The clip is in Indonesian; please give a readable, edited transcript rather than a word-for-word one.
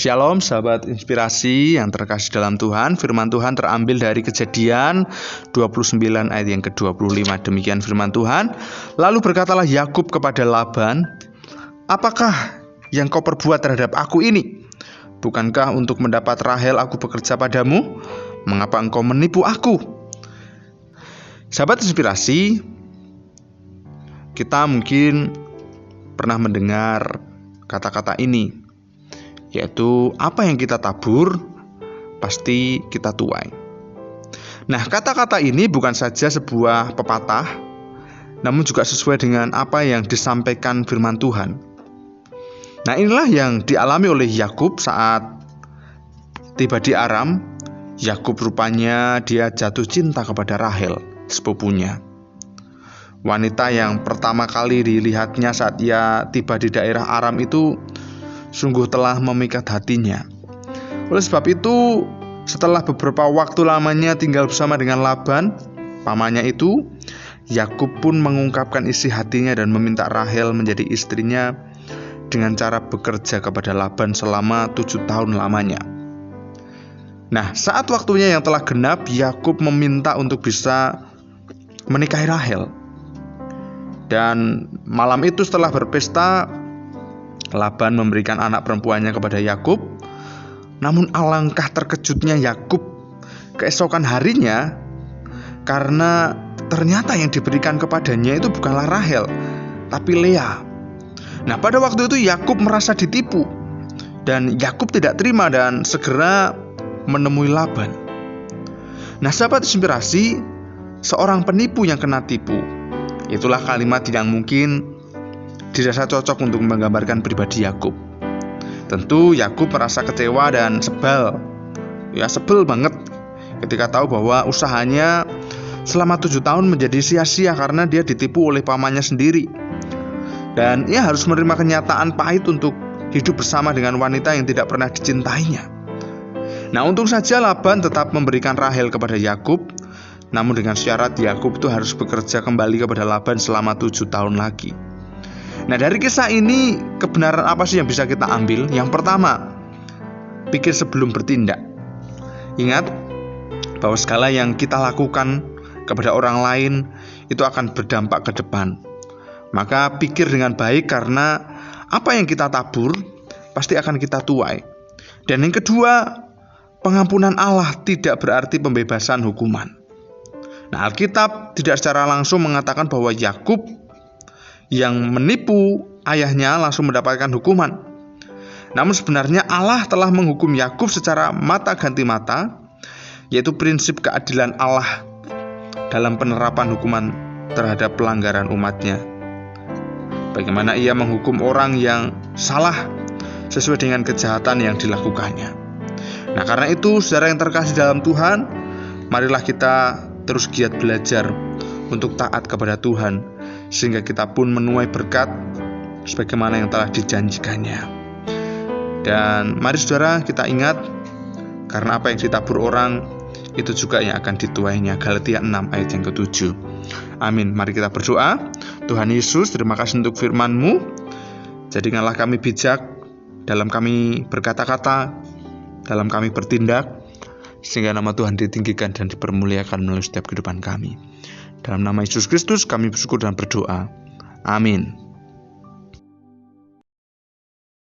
Shalom sahabat inspirasi yang terkasih dalam Tuhan. Firman Tuhan terambil dari Kejadian 29 ayat yang ke-25. Demikian firman Tuhan. Lalu berkatalah Yakub kepada Laban, "Apakah yang kau perbuat terhadap aku ini? Bukankah untuk mendapat Rahel aku bekerja padamu? Mengapa engkau menipu aku?" Sahabat inspirasi, kita mungkin pernah mendengar kata-kata ini, yaitu apa yang kita tabur pasti kita tuai. Nah, kata-kata ini bukan saja sebuah pepatah, namun juga sesuai dengan apa yang disampaikan firman Tuhan. Nah, inilah yang dialami oleh Yakub saat tiba di Aram. Yakub rupanya dia jatuh cinta kepada Rahel, sepupunya. Wanita yang pertama kali dilihatnya saat ia tiba di daerah Aram itu sungguh telah memikat hatinya. Oleh sebab itu, setelah beberapa waktu lamanya tinggal bersama dengan Laban, pamannya itu, Yakub pun mengungkapkan isi hatinya dan meminta Rahel menjadi istrinya dengan cara bekerja kepada Laban selama 7 tahun lamanya. Nah, saat waktunya yang telah genap, Yakub meminta untuk bisa menikahi Rahel. Dan malam itu setelah berpesta, Laban memberikan anak perempuannya kepada Yakub. Namun alangkah terkejutnya Yakub keesokan harinya, karena ternyata yang diberikan kepadanya itu bukanlah Rahel, tapi Lea. Nah, pada waktu itu Yakub merasa ditipu, dan Yakub tidak terima dan segera menemui Laban. Nah, sahabat inspirasi, seorang penipu yang kena tipu, itulah kalimat yang mungkin dirasa cocok untuk menggambarkan pribadi Yakub. Tentu Yakub merasa kecewa dan sebel banget ketika tahu bahwa usahanya selama 7 tahun menjadi sia-sia karena dia ditipu oleh pamannya sendiri. Dan ia harus menerima kenyataan pahit untuk hidup bersama dengan wanita yang tidak pernah dicintainya. Nah, untung saja Laban tetap memberikan Rahel kepada Yakub, namun dengan syarat Yakub itu harus bekerja kembali kepada Laban selama 7 tahun lagi. Nah, dari kisah ini kebenaran apa sih yang bisa kita ambil? Yang pertama, pikir sebelum bertindak. Ingat bahwa segala yang kita lakukan kepada orang lain itu akan berdampak ke depan. Maka pikir dengan baik, karena apa yang kita tabur pasti akan kita tuai. Dan yang kedua, pengampunan Allah tidak berarti pembebasan hukuman. Nah, Alkitab tidak secara langsung mengatakan bahwa Yakub yang menipu ayahnya langsung mendapatkan hukuman. Namun sebenarnya Allah telah menghukum Yakub secara mata ganti mata, yaitu prinsip keadilan Allah dalam penerapan hukuman terhadap pelanggaran umatnya. Bagaimana ia menghukum orang yang salah sesuai dengan kejahatan yang dilakukannya. Nah, karena itu, saudara yang terkasih dalam Tuhan, marilah kita terus giat belajar untuk taat kepada Tuhan, sehingga kita pun menuai berkat sebagaimana yang telah dijanjikannya. Dan mari saudara kita ingat, karena apa yang ditabur orang itu juga yang akan dituainya. Galatia 6 ayat yang ke-7. Amin. Mari kita berdoa. Tuhan Yesus, terima kasih untuk firman-Mu. Jadikanlah kami bijak dalam kami berkata-kata, dalam kami bertindak, sehingga nama Tuhan ditinggikan dan dipermuliakan melalui setiap kehidupan kami. Dalam nama Yesus Kristus kami bersyukur dan berdoa. Amin.